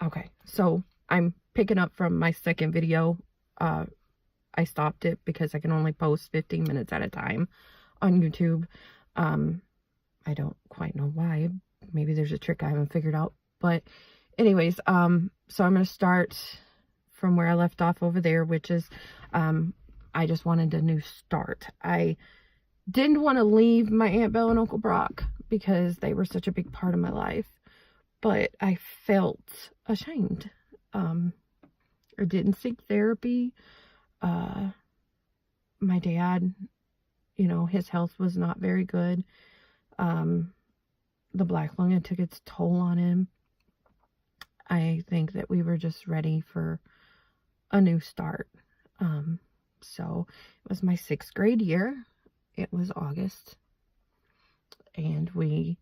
Okay, so I'm picking up from my second video. I stopped it because I can only post 15 minutes at a time on YouTube. Um, I don't quite know why. Maybe there's a trick I haven't figured out. But anyways, so I'm going to start from where I left off over there, which is, I just wanted a new start. I didn't want to leave my Aunt Belle and Uncle Brock because they were such a big part of my life, but I felt ashamed. I didn't seek therapy. My dad, his health was not very good. The black lung had took its toll on him. I think that we were just ready for a new start. So it was my 6th grade year. It was August, and we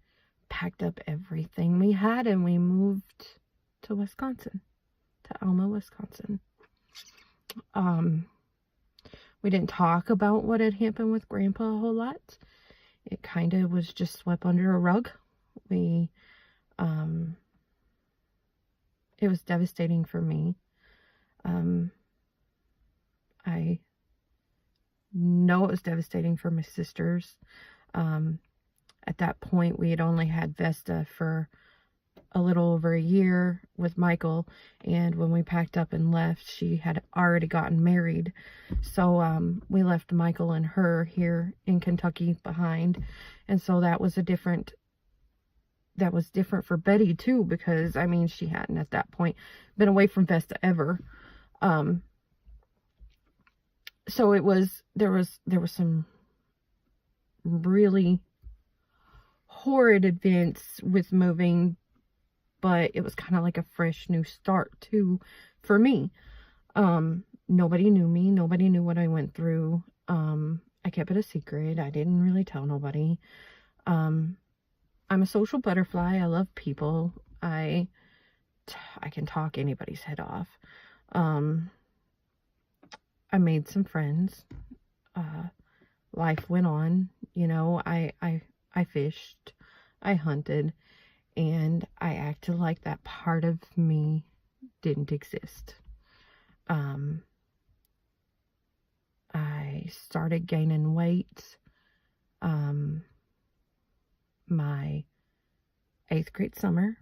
packed up everything we had and we moved to Wisconsin, to Alma, Wisconsin. We didn't talk about what had happened with Grandpa a whole lot. It kind of was just swept under a rug. It was devastating for me. I know it was devastating for my sisters. At that point, we had only had Vesta for a little over a year with Michael, and when we packed up and left, she had already gotten married. So we left Michael and her here in Kentucky behind, and so that was different for Betty too, because I mean, she hadn't at that point been away from Vesta ever. So there was some really horrid events with moving, but it was kind of like a fresh new start too for me. Nobody knew me. Nobody knew what I went through. I kept it a secret. I didn't really tell nobody. I'm a social butterfly. I love people. I can talk anybody's head off. I made some friends. Life went on. I fished. I hunted. And I acted like that part of me didn't exist. I started gaining weight. My 8th grade summer,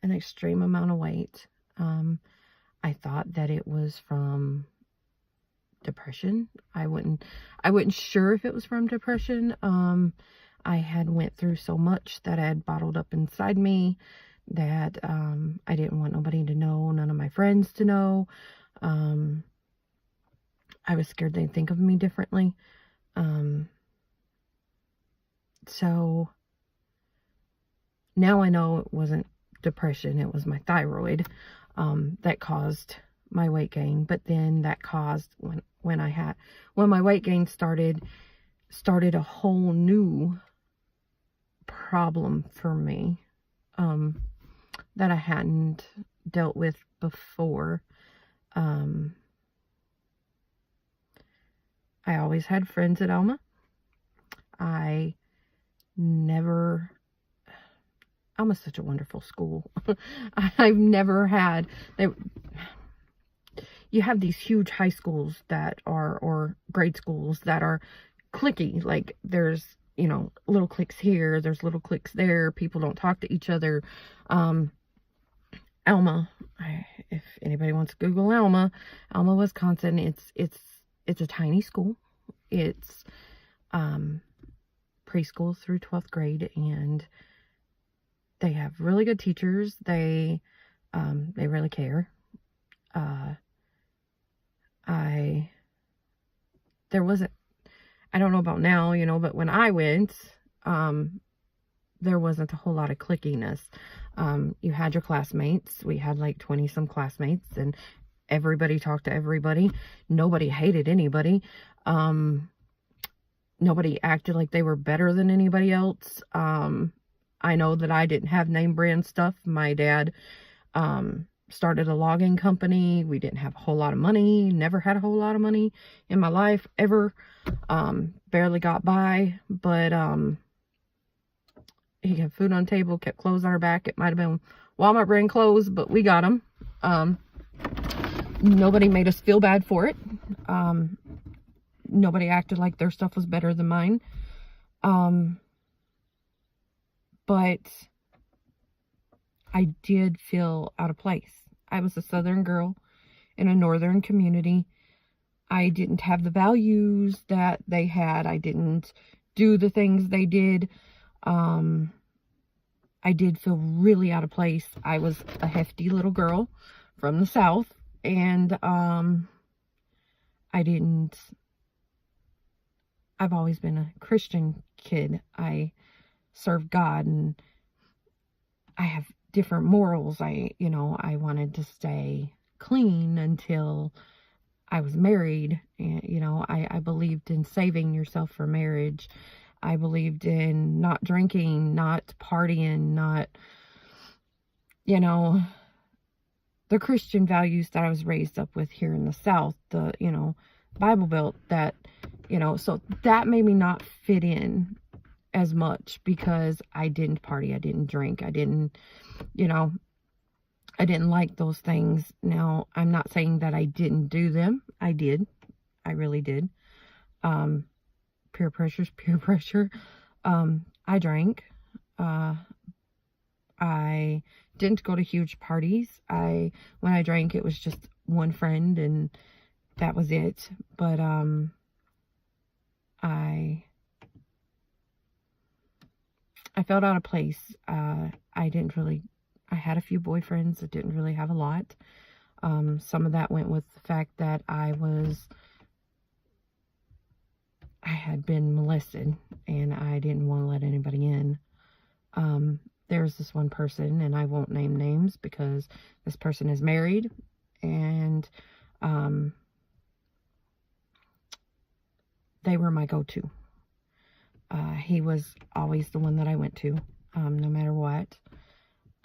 an extreme amount of weight. I thought that it was from depression. I wasn't sure if it was from depression. I had went through so much that I had bottled up inside me that I didn't want nobody to know, none of my friends to know. I was scared they'd think of me differently. So now I know it wasn't depression, it was my thyroid that caused my weight gain. But then that caused, when my weight gain started a whole new problem for me that I hadn't dealt with before. I always had friends at Alma. Alma's such a wonderful school. I've never had, you have these huge high schools or grade schools that are cliquey. Like there's, little cliques here, there's little cliques there. People don't talk to each other. Alma, if anybody wants to Google Alma, Wisconsin, it's a tiny school. It's preschool through 12th grade, and they have really good teachers. They really care. I don't know about now, but when I went, there wasn't a whole lot of clickiness. You had your classmates. We had like 20 some classmates, and everybody talked to everybody. Nobody hated anybody. Nobody acted like they were better than anybody else. I know that I didn't have name brand stuff. My dad started a logging company. We didn't have a whole lot of money. Never had a whole lot of money in my life, ever. Barely got by, but he had food on the table, kept clothes on our back. It might have been Walmart brand clothes, but we got them. Nobody made us feel bad for it. Nobody acted like their stuff was better than mine. But I did feel out of place. I was a Southern girl in a Northern community. I didn't have the values that they had. I didn't do the things they did. I did feel really out of place. I was a hefty little girl from the South, and I've always been a Christian kid. I serve God, and I have different morals. I wanted to stay clean until I was married. And, I believed in saving yourself for marriage. I believed in not drinking, not partying, not, the Christian values that I was raised up with here in the South, the, Bible Belt, that, so that made me not fit in as much, because I didn't party, I didn't drink, I didn't like those things. Now, I'm not saying that I didn't do them. I did. I really did. Peer pressure's peer pressure. I drank. I didn't go to huge parties. When I drank, it was just one friend, and that was it. But, I felt out of place. I had a few boyfriends. I didn't really have a lot. Some of that went with the fact that I had been molested, and I didn't want to let anybody in. There's this one person, and I won't name names because this person is married, and they were my go-to. He was always the one that I went to, no matter what.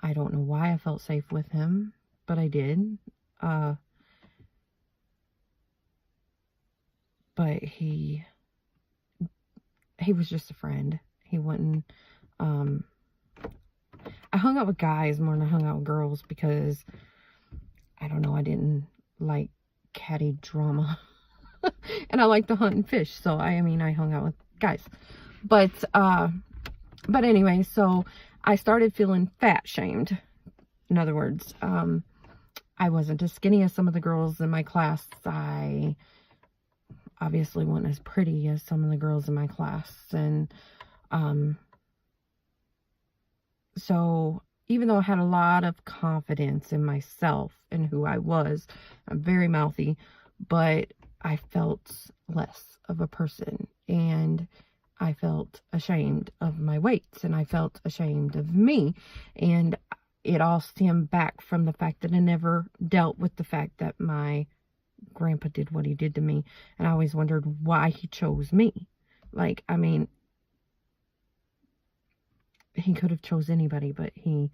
I don't know why I felt safe with him, but I did. But he was just a friend. He wouldn't, I hung out with guys more than I hung out with girls, because, I don't know, I didn't like catty drama. And I like to hunt and fish, so I hung out with guys. But anyway, so I started feeling fat shamed. In other words, I wasn't as skinny as some of the girls in my class. I obviously wasn't as pretty as some of the girls in my class. And so even though I had a lot of confidence in myself and who I was, I'm very mouthy, but I felt less of a person, and I felt ashamed of my weight, and I felt ashamed of me. And it all stemmed back from the fact that I never dealt with the fact that my grandpa did what he did to me. And I always wondered why he chose me. He could have chose anybody, but he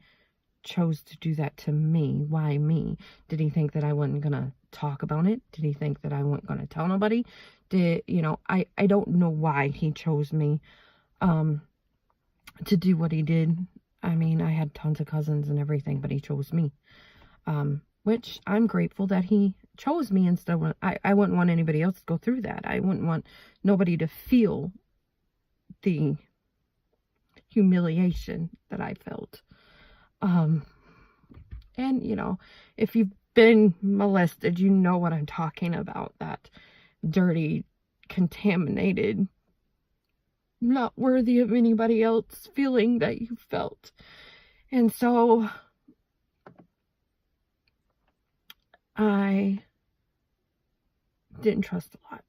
chose to do that to me. Why me? Did he think that I wasn't going to talk about it? Did he think that I wasn't going to tell nobody? I don't know why he chose me to do what he did. I had tons of cousins and everything, but he chose me. Which I'm grateful that he chose me instead of, I wouldn't want anybody else to go through that. I wouldn't want nobody to feel the humiliation that I felt. And if you've been molested, you know what I'm talking about. That dirty, contaminated, not worthy of anybody else feeling that you felt. And so I didn't trust a lot.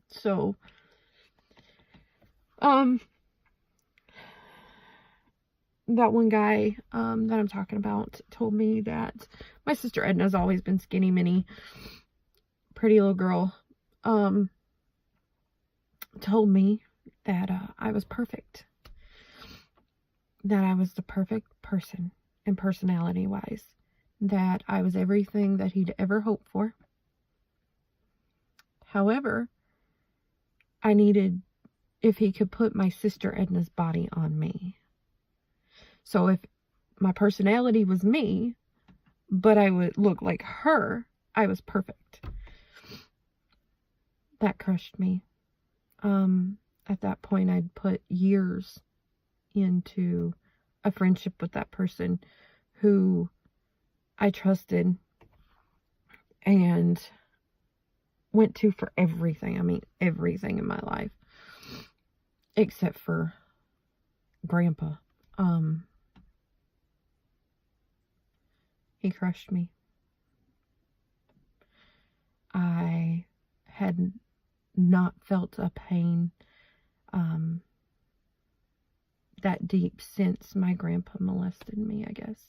So that one guy that I'm talking about told me that my sister Edna's always been skinny mini, pretty little girl. Told me that I was perfect. That I was the perfect person, and personality wise. That I was everything that he'd ever hoped for. However, I needed, if he could put my sister Edna's body on me. So if my personality was me, but I would look like her. I was perfect. That crushed me. At that point, I'd put years into a friendship with that person who I trusted and went to for everything. I mean, everything in my life. Except for Grandpa. He crushed me. I had not felt a pain that deep since my grandpa molested me, I guess.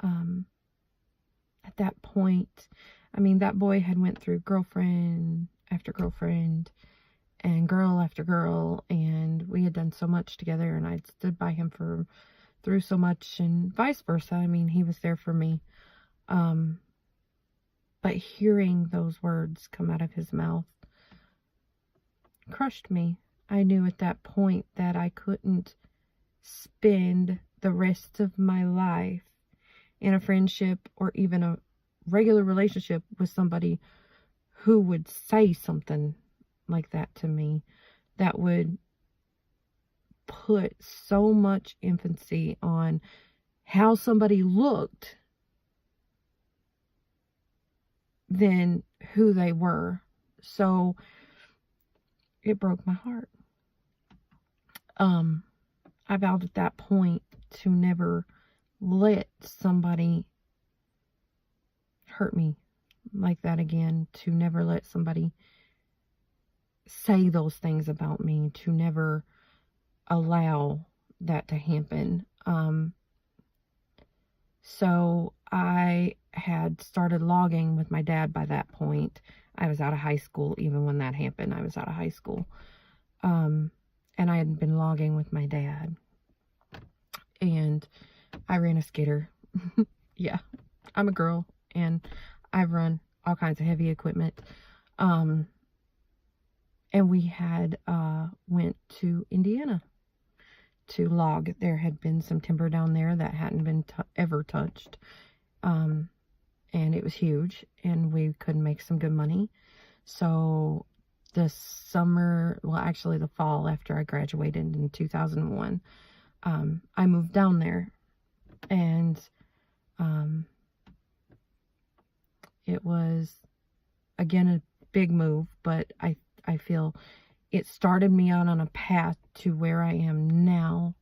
At that point, I mean, that boy had went through girlfriend after girlfriend and girl after girl, and we had done so much together, and I'd stood by him through so much, and vice versa. I mean, he was there for me. But hearing those words come out of his mouth crushed me. I knew at that point that I couldn't spend the rest of my life in a friendship or even a regular relationship with somebody who would say something like that to me, that would put so much emphasis on how somebody looked than who they were. So it broke my heart. I vowed at that point to never let somebody hurt me like that again, to never let somebody say those things about me, to never allow that to happen. So I had started logging with my dad by that point. I was out of high school. Even when that happened, I was out of high school. And I had been logging with my dad. And I ran a skidder. Yeah, I'm a girl, and I've run all kinds of heavy equipment. And we had went to Indiana to log. There had been some timber down there that hadn't been ever touched. And it was huge, and we could make some good money. So the summer, well, actually the fall after I graduated in 2001, I moved down there, and it was, again, a big move, but I feel it started me out on a path to where I am now,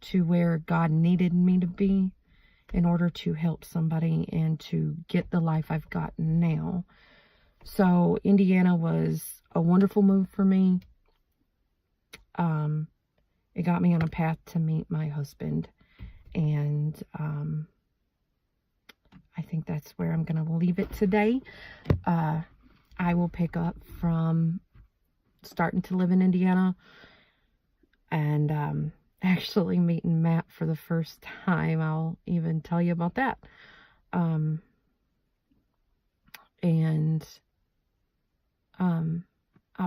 to where God needed me to be in order to help somebody and to get the life I've got now. So Indiana was a wonderful move for me. It got me on a path to meet my husband, and I think that's where I'm going to leave it today. I will pick up from starting to live in Indiana and actually meeting Matt for the first time. I'll even tell you about that. I'll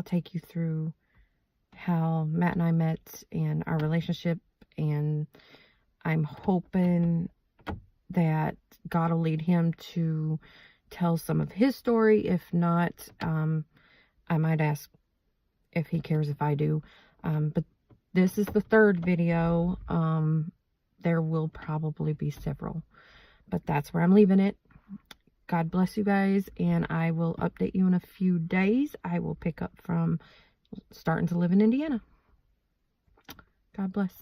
take you through how Matt and I met and our relationship, and I'm hoping that God will lead him to tell some of his story. If not, I might ask if he cares if I do. But this is the third video. There will probably be several, but that's where I'm leaving it. God bless you guys, and I will update you in a few days. I will pick up from starting to live in Indiana. God bless.